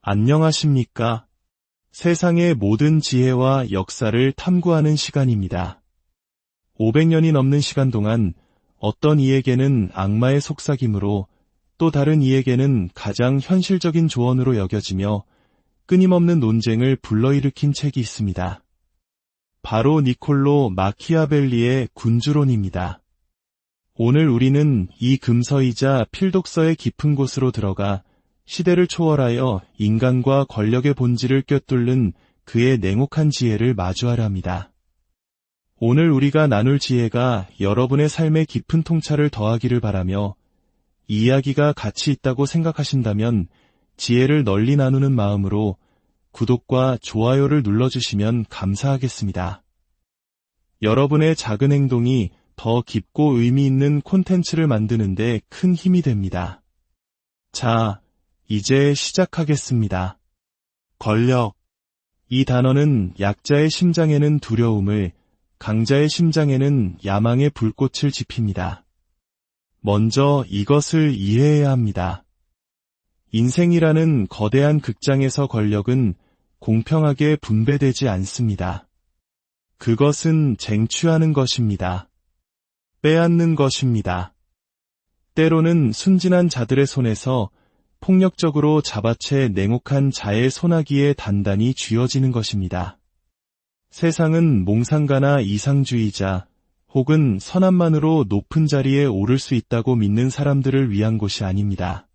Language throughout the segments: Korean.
안녕하십니까? 세상의 모든 지혜와 역사를 탐구하는 시간입니다. 500년이 넘는 시간 동안 어떤 이에게는 악마의 속삭임으로 또 다른 이에게는 가장 현실적인 조언으로 여겨지며 끊임없는 논쟁을 불러일으킨 책이 있습니다. 바로 니콜로 마키아벨리의 군주론입니다. 오늘 우리는 이 금서이자 필독서의 깊은 곳으로 들어가 시대를 초월하여 인간과 권력의 본질을 꿰뚫는 그의 냉혹한 지혜를 마주하려 합니다. 오늘 우리가 나눌 지혜가 여러분의 삶에 깊은 통찰을 더하기를 바라며 이 이야기가 가치 있다고 생각하신다면 지혜를 널리 나누는 마음으로 구독과 좋아요를 눌러주시면 감사하겠습니다. 여러분의 작은 행동이 더 깊고 의미 있는 콘텐츠를 만드는데 큰 힘이 됩니다. 자, 이제 시작하겠습니다. 권력. 이 단어는 약자의 심장에는 두려움을, 강자의 심장에는 야망의 불꽃을 지핍니다. 먼저 이것을 이해해야 합니다. 인생이라는 거대한 극장에서 권력은 공평하게 분배되지 않습니다. 그것은 쟁취하는 것입니다. 빼앗는 것입니다. 때로는 순진한 자들의 손에서 폭력적으로 잡아채 냉혹한 자의 소나기에 단단히 쥐어지는 것입니다. 세상은 몽상가나 이상주의자 혹은 선함만으로 높은 자리에 오를 수 있다고 믿는 사람들을 위한 곳이 아닙니다.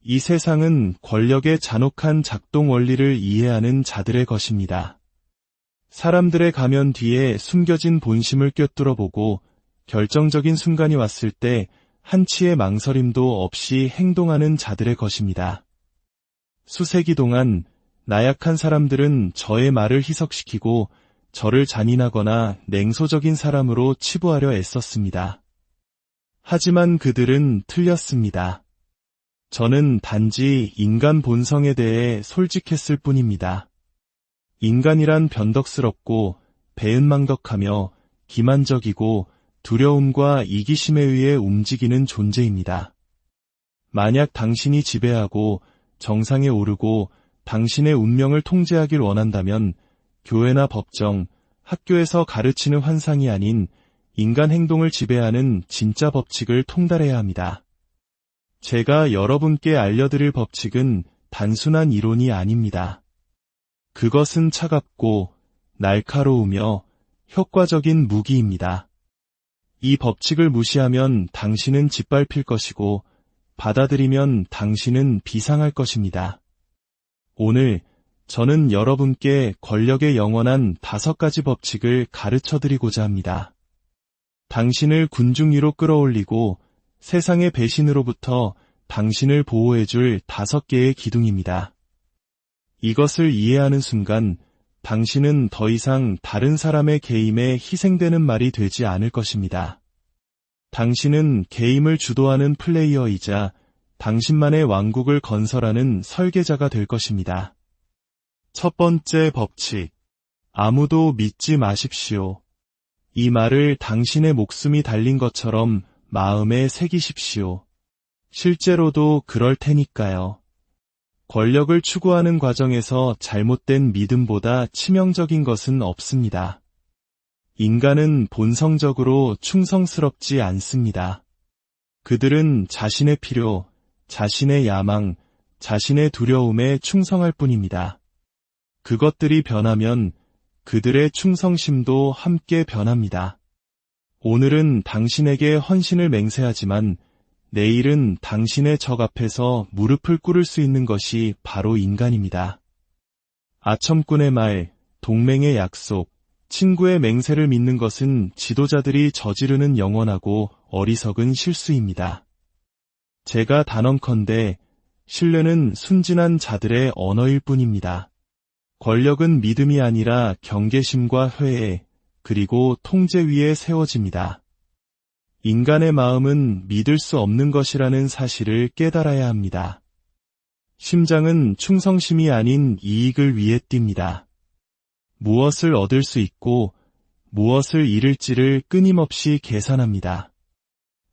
이 세상은 권력의 잔혹한 작동 원리를 이해하는 자들의 것입니다. 사람들의 가면 뒤에 숨겨진 본심을 꿰뚫어보고 결정적인 순간이 왔을 때 한치의 망설임도 없이 행동하는 자들의 것입니다. 수세기 동안 나약한 사람들은 저의 말을 희석시키고 저를 잔인하거나 냉소적인 사람으로 치부하려 애썼습니다. 하지만 그들은 틀렸습니다. 저는 단지 인간 본성에 대해 솔직했을 뿐입니다. 인간이란 변덕스럽고 배은망덕하며 기만적이고 두려움과 이기심에 의해 움직이는 존재입니다. 만약 당신이 지배하고 정상에 오르고 당신의 운명을 통제하길 원한다면 교회나 법정, 학교에서 가르치는 환상이 아닌 인간 행동을 지배하는 진짜 법칙을 통달해야 합니다. 제가 여러분께 알려드릴 법칙은 단순한 이론이 아닙니다. 그것은 차갑고 날카로우며 효과적인 무기입니다. 이 법칙을 무시하면 당신은 짓밟힐 것이고 받아들이면 당신은 비상할 것입니다. 오늘 저는 여러분께 권력의 영원한 5가지 법칙을 가르쳐드리고자 합니다. 당신을 군중 위로 끌어올리고 세상의 배신으로부터 당신을 보호해줄 5개의 기둥입니다. 이것을 이해하는 순간 당신은 더 이상 다른 사람의 게임에 희생되는 말이 되지 않을 것입니다. 당신은 게임을 주도하는 플레이어이자 당신만의 왕국을 건설하는 설계자가 될 것입니다. 첫 번째 법칙. 아무도 믿지 마십시오. 이 말을 당신의 목숨이 달린 것처럼 마음에 새기십시오. 실제로도 그럴 테니까요. 권력을 추구하는 과정에서 잘못된 믿음보다 치명적인 것은 없습니다. 인간은 본성적으로 충성스럽지 않습니다. 그들은 자신의 필요, 자신의 야망, 자신의 두려움에 충성할 뿐입니다. 그것들이 변하면 그들의 충성심도 함께 변합니다. 오늘은 당신에게 헌신을 맹세하지만 내일은 당신의 적 앞에서 무릎을 꿇을 수 있는 것이 바로 인간입니다. 아첨꾼의 말, 동맹의 약속, 친구의 맹세를 믿는 것은 지도자들이 저지르는 영원하고 어리석은 실수입니다. 제가 단언컨대 신뢰는 순진한 자들의 언어일 뿐입니다. 권력은 믿음이 아니라 경계심과 회의, 그리고 통제 위에 세워집니다. 인간의 마음은 믿을 수 없는 것이라는 사실을 깨달아야 합니다. 심장은 충성심이 아닌 이익을 위해 뜁니다. 무엇을 얻을 수 있고 무엇을 잃을지를 끊임없이 계산합니다.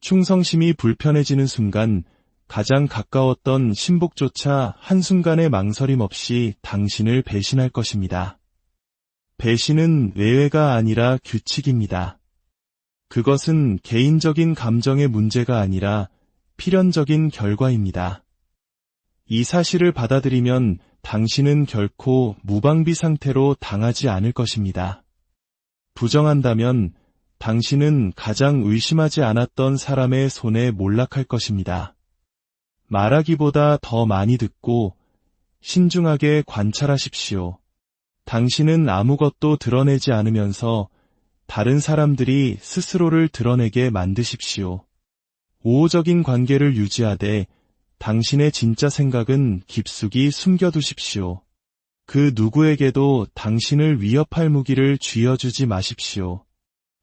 충성심이 불편해지는 순간 가장 가까웠던 신복조차 한순간의 망설임 없이 당신을 배신할 것입니다. 배신은 외회가 아니라 규칙입니다. 그것은 개인적인 감정의 문제가 아니라 필연적인 결과입니다. 이 사실을 받아들이면 당신은 결코 무방비 상태로 당하지 않을 것입니다. 부정한다면 당신은 가장 의심하지 않았던 사람의 손에 몰락할 것입니다. 말하기보다 더 많이 듣고 신중하게 관찰하십시오. 당신은 아무것도 드러내지 않으면서 다른 사람들이 스스로를 드러내게 만드십시오. 우호적인 관계를 유지하되 당신의 진짜 생각은 깊숙이 숨겨두십시오. 그 누구에게도 당신을 위협할 무기를 쥐어주지 마십시오.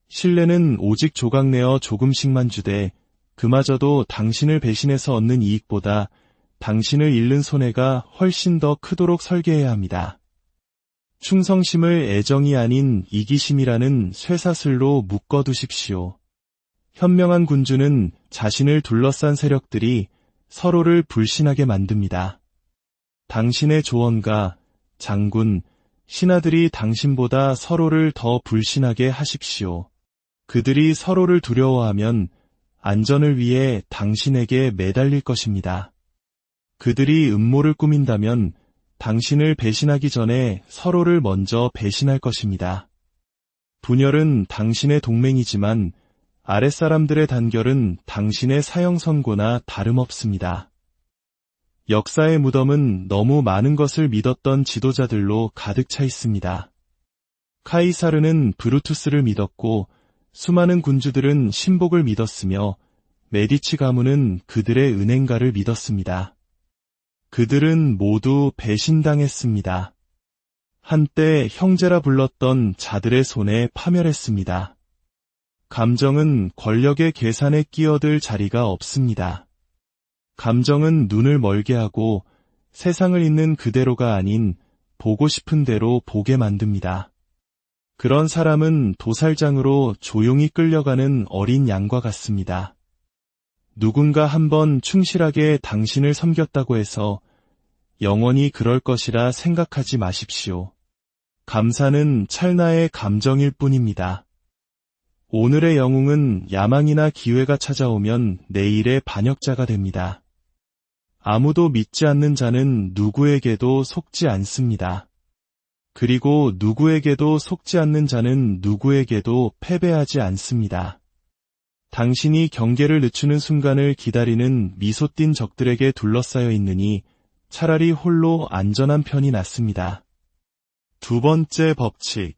신뢰는 오직 조각내어 조금씩만 주되 그마저도 당신을 배신해서 얻는 이익보다 당신을 잃는 손해가 훨씬 더 크도록 설계해야 합니다. 충성심을 애정이 아닌 이기심이라는 쇠사슬로 묶어두십시오. 현명한 군주는 자신을 둘러싼 세력들이 서로를 불신하게 만듭니다. 당신의 조언가, 장군, 신하들이 당신보다 서로를 더 불신하게 하십시오. 그들이 서로를 두려워하면 안전을 위해 당신에게 매달릴 것입니다. 그들이 음모를 꾸민다면 당신을 배신하기 전에 서로를 먼저 배신할 것입니다. 분열은 당신의 동맹이지만 아랫사람들의 단결은 당신의 사형선고나 다름없습니다. 역사의 무덤은 너무 많은 것을 믿었던 지도자들로 가득 차 있습니다. 카이사르는 브루투스를 믿었고 수많은 군주들은 신복을 믿었으며 메디치 가문은 그들의 은행가를 믿었습니다. 그들은 모두 배신당했습니다. 한때 형제라 불렀던 자들의 손에 파멸했습니다. 감정은 권력의 계산에 끼어들 자리가 없습니다. 감정은 눈을 멀게 하고 세상을 있는 그대로가 아닌 보고 싶은 대로 보게 만듭니다. 그런 사람은 도살장으로 조용히 끌려가는 어린 양과 같습니다. 누군가 한번 충실하게 당신을 섬겼다고 해서 영원히 그럴 것이라 생각하지 마십시오. 감사는 찰나의 감정일 뿐입니다. 오늘의 영웅은 야망이나 기회가 찾아오면 내일의 반역자가 됩니다. 아무도 믿지 않는 자는 누구에게도 속지 않습니다. 그리고 누구에게도 속지 않는 자는 누구에게도 패배하지 않습니다. 당신이 경계를 늦추는 순간을 기다리는 미소 띤 적들에게 둘러싸여 있느니 차라리 홀로 안전한 편이 낫습니다. 두 번째 법칙.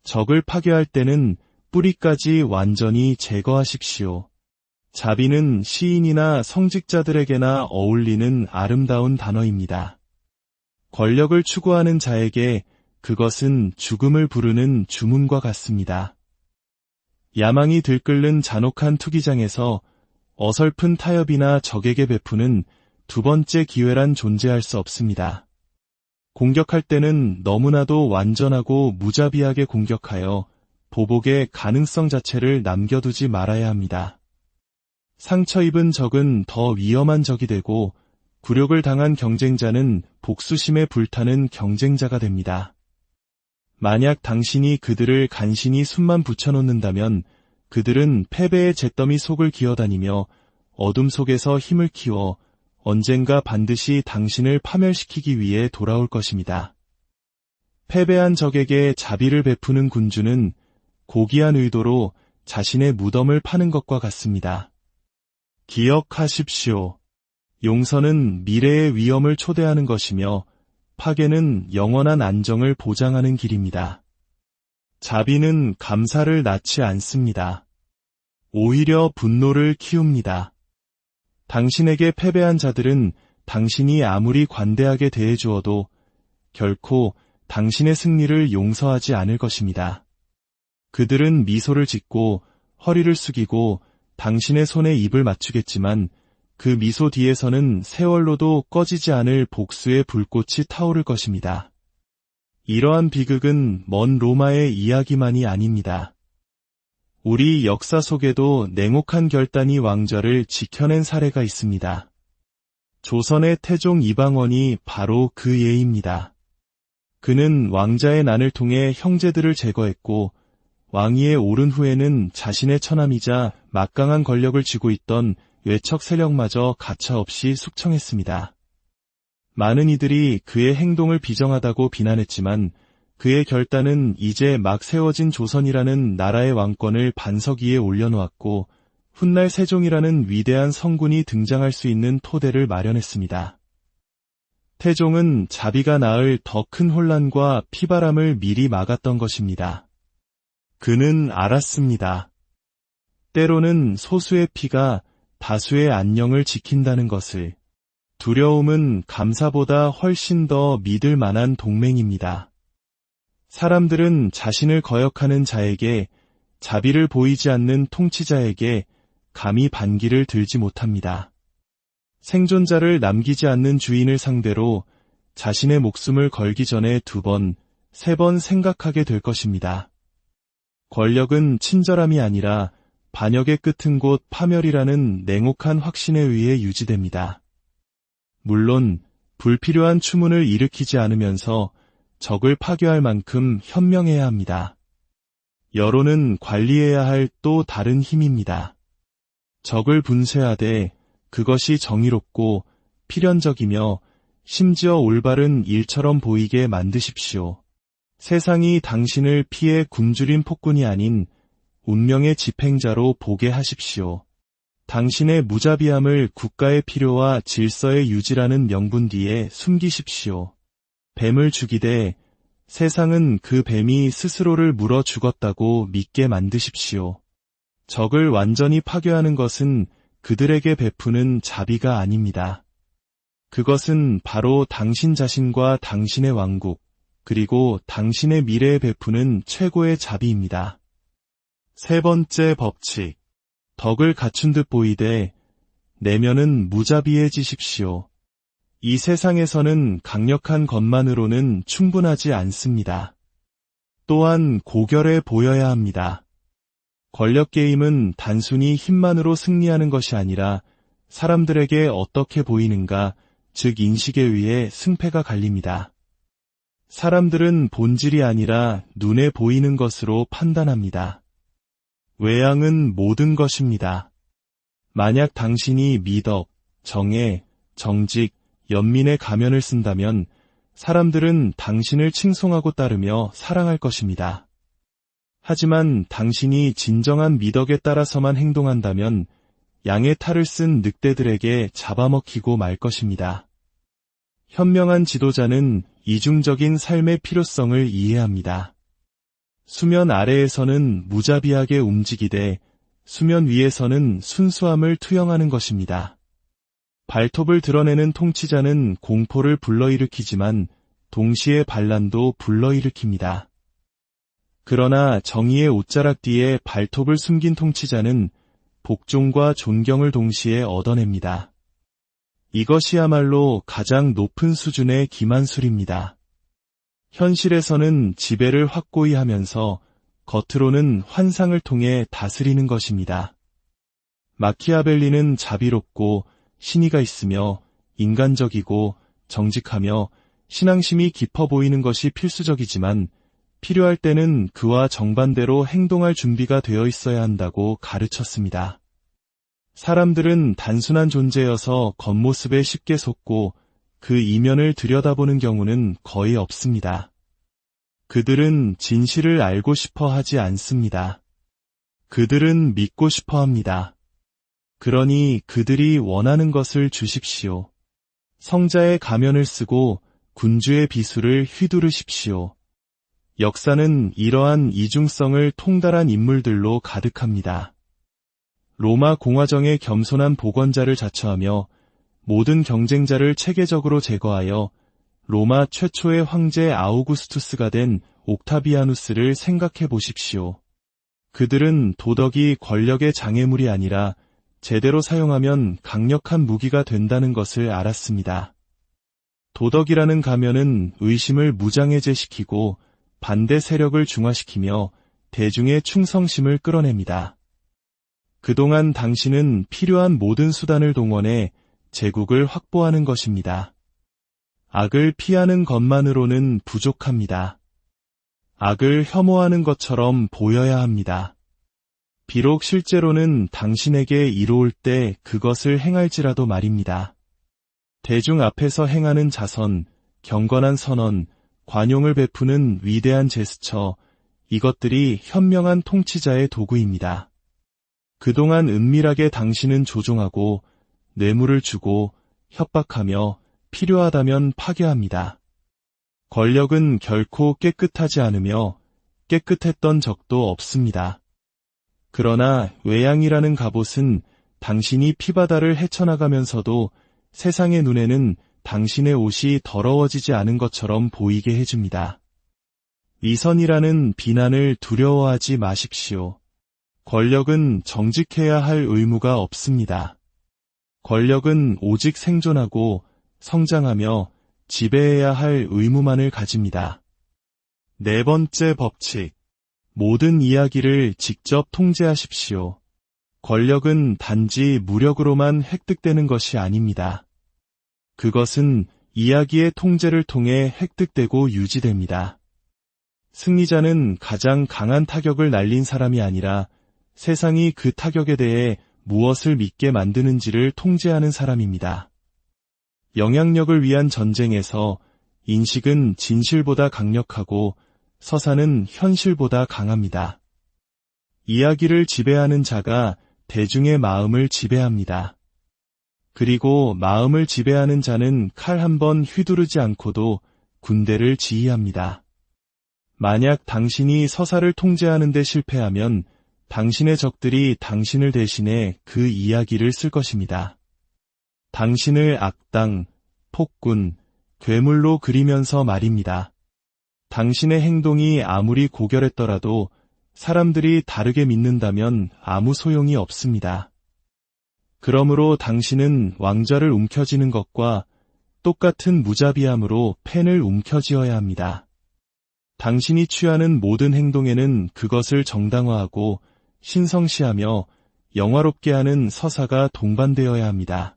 적을 파괴할 때는 뿌리까지 완전히 제거하십시오. 자비는 시인이나 성직자들에게나 어울리는 아름다운 단어입니다. 권력을 추구하는 자에게 그것은 죽음을 부르는 주문과 같습니다. 야망이 들끓는 잔혹한 투기장에서 어설픈 타협이나 적에게 베푸는 두 번째 기회란 존재할 수 없습니다. 공격할 때는 너무나도 완전하고 무자비하게 공격하여 보복의 가능성 자체를 남겨두지 말아야 합니다. 상처 입은 적은 더 위험한 적이 되고 굴욕을 당한 경쟁자는 복수심에 불타는 경쟁자가 됩니다. 만약 당신이 그들을 간신히 숨만 붙여놓는다면 그들은 패배의 잿더미 속을 기어다니며 어둠 속에서 힘을 키워 언젠가 반드시 당신을 파멸시키기 위해 돌아올 것입니다. 패배한 적에게 자비를 베푸는 군주는 고귀한 의도로 자신의 무덤을 파는 것과 같습니다. 기억하십시오. 용서는 미래의 위험을 초대하는 것이며 파괴는 영원한 안정을 보장하는 길입니다. 자비는 감사를 낳지 않습니다. 오히려 분노를 키웁니다. 당신에게 패배한 자들은 당신이 아무리 관대하게 대해주어도 결코 당신의 승리를 용서하지 않을 것입니다. 그들은 미소를 짓고 허리를 숙이고 당신의 손에 입을 맞추겠지만 그 미소 뒤에서는 세월로도 꺼지지 않을 복수의 불꽃이 타오를 것입니다. 이러한 비극은 먼 로마의 이야기만이 아닙니다. 우리 역사 속에도 냉혹한 결단이 왕좌를 지켜낸 사례가 있습니다. 조선의 태종 이방원이 바로 그 예입니다. 그는 왕자의 난을 통해 형제들을 제거했고 왕위에 오른 후에는 자신의 처남이자 막강한 권력을 쥐고 있던 외척 세력마저 가차없이 숙청했습니다. 많은 이들이 그의 행동을 비정하다고 비난했지만 그의 결단은 이제 막 세워진 조선이라는 나라의 왕권을 반석 위에 올려놓았고 훗날 세종이라는 위대한 성군이 등장할 수 있는 토대를 마련했습니다. 태종은 자비가 낳을 더 큰 혼란과 피바람을 미리 막았던 것입니다. 그는 알았습니다. 때로는 소수의 피가 다수의 안녕을 지킨다는 것을. 두려움은 감사보다 훨씬 더 믿을 만한 동맹입니다. 사람들은 자신을 거역하는 자에게, 자비를 보이지 않는 통치자에게 감히 반기를 들지 못합니다. 생존자를 남기지 않는 주인을 상대로 자신의 목숨을 걸기 전에 2번, 3번 생각하게 될 것입니다. 권력은 친절함이 아니라 반역의 끝은 곧 파멸이라는 냉혹한 확신에 의해 유지됩니다. 물론 불필요한 추문을 일으키지 않으면서 적을 파괴할 만큼 현명해야 합니다. 여론은 관리해야 할 또 다른 힘입니다. 적을 분쇄하되 그것이 정의롭고 필연적이며 심지어 올바른 일처럼 보이게 만드십시오. 세상이 당신을 피해 굶주린 폭군이 아닌 운명의 집행자로 보게 하십시오. 당신의 무자비함을 국가의 필요와 질서의 유지라는 명분 뒤에 숨기십시오. 뱀을 죽이되 세상은 그 뱀이 스스로를 물어 죽었다고 믿게 만드십시오. 적을 완전히 파괴하는 것은 그들에게 베푸는 자비가 아닙니다. 그것은 바로 당신 자신과 당신의 왕국, 그리고 당신의 미래에 베푸는 최고의 자비입니다. 3번째 법칙. 덕을 갖춘 듯 보이되 내면은 무자비해지십시오. 이 세상에서는 강력한 것만으로는 충분하지 않습니다. 또한 고결해 보여야 합니다. 권력 게임은 단순히 힘만으로 승리하는 것이 아니라 사람들에게 어떻게 보이는가, 즉 인식에 의해 승패가 갈립니다. 사람들은 본질이 아니라 눈에 보이는 것으로 판단합니다. 외양은 모든 것입니다. 만약 당신이 미덕, 정의, 정직, 연민의 가면을 쓴다면 사람들은 당신을 칭송하고 따르며 사랑할 것입니다. 하지만 당신이 진정한 미덕에 따라서만 행동한다면 양의 탈을 쓴 늑대들에게 잡아먹히고 말 것입니다. 현명한 지도자는 이중적인 삶의 필요성을 이해합니다. 수면 아래에서는 무자비하게 움직이되 수면 위에서는 순수함을 투영하는 것입니다. 발톱을 드러내는 통치자는 공포를 불러일으키지만 동시에 반란도 불러일으킵니다. 그러나 정의의 옷자락 뒤에 발톱을 숨긴 통치자는 복종과 존경을 동시에 얻어냅니다. 이것이야말로 가장 높은 수준의 기만술입니다. 현실에서는 지배를 확고히 하면서 겉으로는 환상을 통해 다스리는 것입니다. 마키아벨리는 자비롭고 신의가 있으며 인간적이고 정직하며 신앙심이 깊어 보이는 것이 필수적이지만 필요할 때는 그와 정반대로 행동할 준비가 되어 있어야 한다고 가르쳤습니다. 사람들은 단순한 존재여서 겉모습에 쉽게 속고 그 이면을 들여다보는 경우는 거의 없습니다. 그들은 진실을 알고 싶어 하지 않습니다. 그들은 믿고 싶어 합니다. 그러니 그들이 원하는 것을 주십시오. 성자의 가면을 쓰고 군주의 비수를 휘두르십시오. 역사는 이러한 이중성을 통달한 인물들로 가득합니다. 로마 공화정의 겸손한 복원자를 자처하며 모든 경쟁자를 체계적으로 제거하여 로마 최초의 황제 아우구스투스가 된 옥타비아누스를 생각해 보십시오. 그들은 도덕이 권력의 장애물이 아니라 제대로 사용하면 강력한 무기가 된다는 것을 알았습니다. 도덕이라는 가면은 의심을 무장해제시키고 반대 세력을 중화시키며 대중의 충성심을 끌어냅니다. 그동안 당신은 필요한 모든 수단을 동원해 제국을 확보하는 것입니다. 악을 피하는 것만으로는 부족합니다. 악을 혐오하는 것처럼 보여야 합니다. 비록 실제로는 당신에게 이로울 때 그것을 행할지라도 말입니다. 대중 앞에서 행하는 자선, 경건한 선언, 관용을 베푸는 위대한 제스처, 이것들이 현명한 통치자의 도구입니다. 그동안 은밀하게 당신은 조종하고 뇌물을 주고 협박하며 필요하다면 파괴합니다. 권력은 결코 깨끗하지 않으며 깨끗했던 적도 없습니다. 그러나 외양이라는 갑옷은 당신이 피바다를 헤쳐나가면서도 세상의 눈에는 당신의 옷이 더러워지지 않은 것처럼 보이게 해줍니다. 위선이라는 비난을 두려워하지 마십시오. 권력은 정직해야 할 의무가 없습니다. 권력은 오직 생존하고 성장하며 지배해야 할 의무만을 가집니다. 네 번째 법칙. 모든 이야기를 직접 통제하십시오. 권력은 단지 무력으로만 획득되는 것이 아닙니다. 그것은 이야기의 통제를 통해 획득되고 유지됩니다. 승리자는 가장 강한 타격을 날린 사람이 아니라 세상이 그 타격에 대해 무엇을 믿게 만드는지를 통제하는 사람입니다. 영향력을 위한 전쟁에서 인식은 진실보다 강력하고 서사는 현실보다 강합니다. 이야기를 지배하는 자가 대중의 마음을 지배합니다. 그리고 마음을 지배하는 자는 칼 한 번 휘두르지 않고도 군대를 지휘합니다. 만약 당신이 서사를 통제하는 데 실패하면 당신의 적들이 당신을 대신해 그 이야기를 쓸 것입니다. 당신을 악당, 폭군, 괴물로 그리면서 말입니다. 당신의 행동이 아무리 고결했더라도 사람들이 다르게 믿는다면 아무 소용이 없습니다. 그러므로 당신은 왕좌를 움켜쥐는 것과 똑같은 무자비함으로 펜을 움켜쥐어야 합니다. 당신이 취하는 모든 행동에는 그것을 정당화하고 신성시하며 영화롭게 하는 서사가 동반되어야 합니다.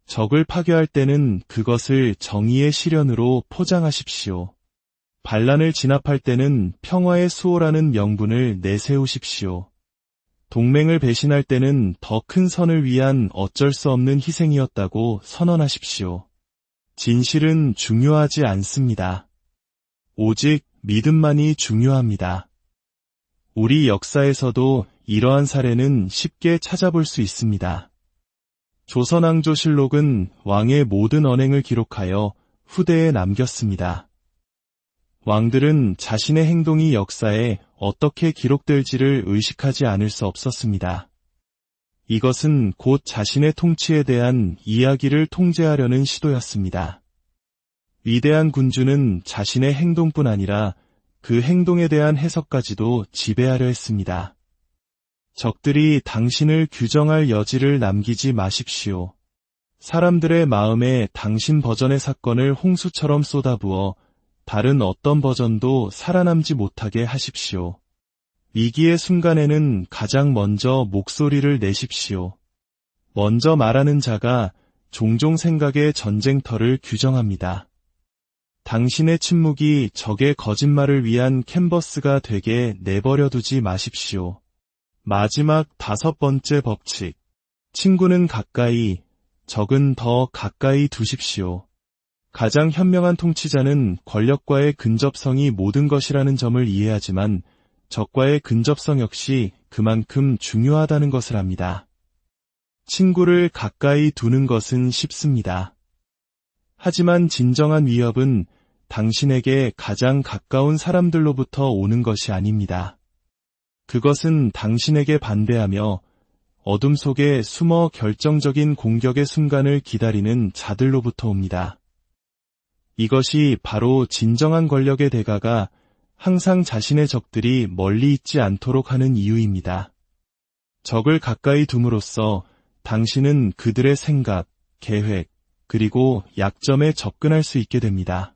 적을 파괴할 때는 그것을 정의의 실현으로 포장하십시오. 반란을 진압할 때는 평화의 수호라는 명분을 내세우십시오. 동맹을 배신할 때는 더 큰 선을 위한 어쩔 수 없는 희생이었다고 선언하십시오. 진실은 중요하지 않습니다. 오직 믿음만이 중요합니다. 우리 역사에서도 이러한 사례는 쉽게 찾아볼 수 있습니다. 조선왕조실록은 왕의 모든 언행을 기록하여 후대에 남겼습니다. 왕들은 자신의 행동이 역사에 어떻게 기록될지를 의식하지 않을 수 없었습니다. 이것은 곧 자신의 통치에 대한 이야기를 통제하려는 시도였습니다. 위대한 군주는 자신의 행동뿐 아니라 그 행동에 대한 해석까지도 지배하려 했습니다. 적들이 당신을 규정할 여지를 남기지 마십시오. 사람들의 마음에 당신 버전의 사건을 홍수처럼 쏟아부어 다른 어떤 버전도 살아남지 못하게 하십시오. 위기의 순간에는 가장 먼저 목소리를 내십시오. 먼저 말하는 자가 종종 생각의 전쟁터를 규정합니다. 당신의 침묵이 적의 거짓말을 위한 캔버스가 되게 내버려 두지 마십시오. 마지막 5번째 법칙. 친구는 가까이, 적은 더 가까이 두십시오. 가장 현명한 통치자는 권력과의 근접성이 모든 것이라는 점을 이해하지만 적과의 근접성 역시 그만큼 중요하다는 것을 압니다. 친구를 가까이 두는 것은 쉽습니다. 하지만 진정한 위협은 당신에게 가장 가까운 사람들로부터 오는 것이 아닙니다. 그것은 당신에게 반대하며 어둠 속에 숨어 결정적인 공격의 순간을 기다리는 자들로부터 옵니다. 이것이 바로 진정한 권력의 대가가 항상 자신의 적들이 멀리 있지 않도록 하는 이유입니다. 적을 가까이 둠으로써 당신은 그들의 생각, 계획, 그리고 약점에 접근할 수 있게 됩니다.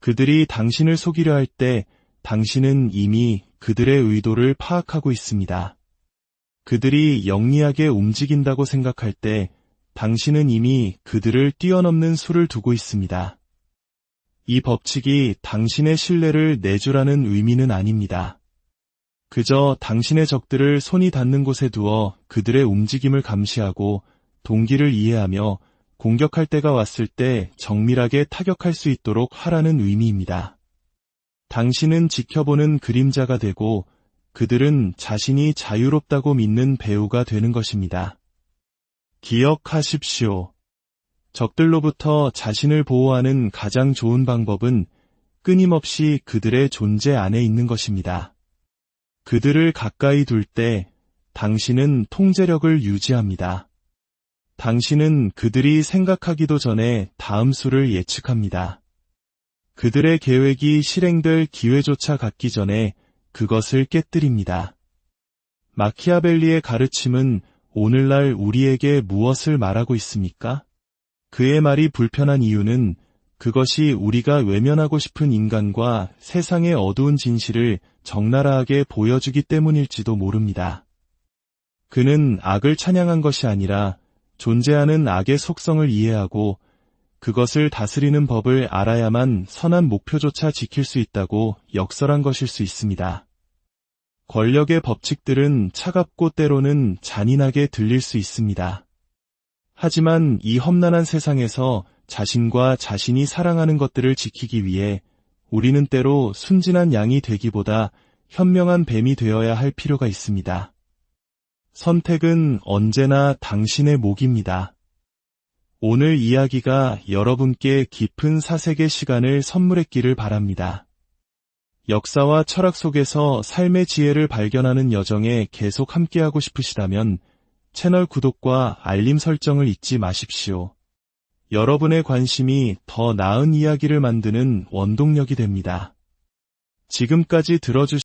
그들이 당신을 속이려 할 때 당신은 이미 그들의 의도를 파악하고 있습니다. 그들이 영리하게 움직인다고 생각할 때 당신은 이미 그들을 뛰어넘는 수를 두고 있습니다. 이 법칙이 당신의 신뢰를 내주라는 의미는 아닙니다. 그저 당신의 적들을 손이 닿는 곳에 두어 그들의 움직임을 감시하고 동기를 이해하며 공격할 때가 왔을 때 정밀하게 타격할 수 있도록 하라는 의미입니다. 당신은 지켜보는 그림자가 되고 그들은 자신이 자유롭다고 믿는 배우가 되는 것입니다. 기억하십시오. 적들로부터 자신을 보호하는 가장 좋은 방법은 끊임없이 그들의 존재 안에 있는 것입니다. 그들을 가까이 둘 때 당신은 통제력을 유지합니다. 당신은 그들이 생각하기도 전에 다음 수를 예측합니다. 그들의 계획이 실행될 기회조차 갖기 전에 그것을 깨뜨립니다. 마키아벨리의 가르침은 오늘날 우리에게 무엇을 말하고 있습니까? 그의 말이 불편한 이유는 그것이 우리가 외면하고 싶은 인간과 세상의 어두운 진실을 적나라하게 보여주기 때문일지도 모릅니다. 그는 악을 찬양한 것이 아니라 존재하는 악의 속성을 이해하고 그것을 다스리는 법을 알아야만 선한 목표조차 지킬 수 있다고 역설한 것일 수 있습니다. 권력의 법칙들은 차갑고 때로는 잔인하게 들릴 수 있습니다. 하지만 이 험난한 세상에서 자신과 자신이 사랑하는 것들을 지키기 위해 우리는 때로 순진한 양이 되기보다 현명한 뱀이 되어야 할 필요가 있습니다. 선택은 언제나 당신의 몫입니다. 오늘 이야기가 여러분께 깊은 사색의 시간을 선물했기를 바랍니다. 역사와 철학 속에서 삶의 지혜를 발견하는 여정에 계속 함께하고 싶으시다면 채널 구독과 알림 설정을 잊지 마십시오. 여러분의 관심이 더 나은 이야기를 만드는 원동력이 됩니다. 지금까지 들어주신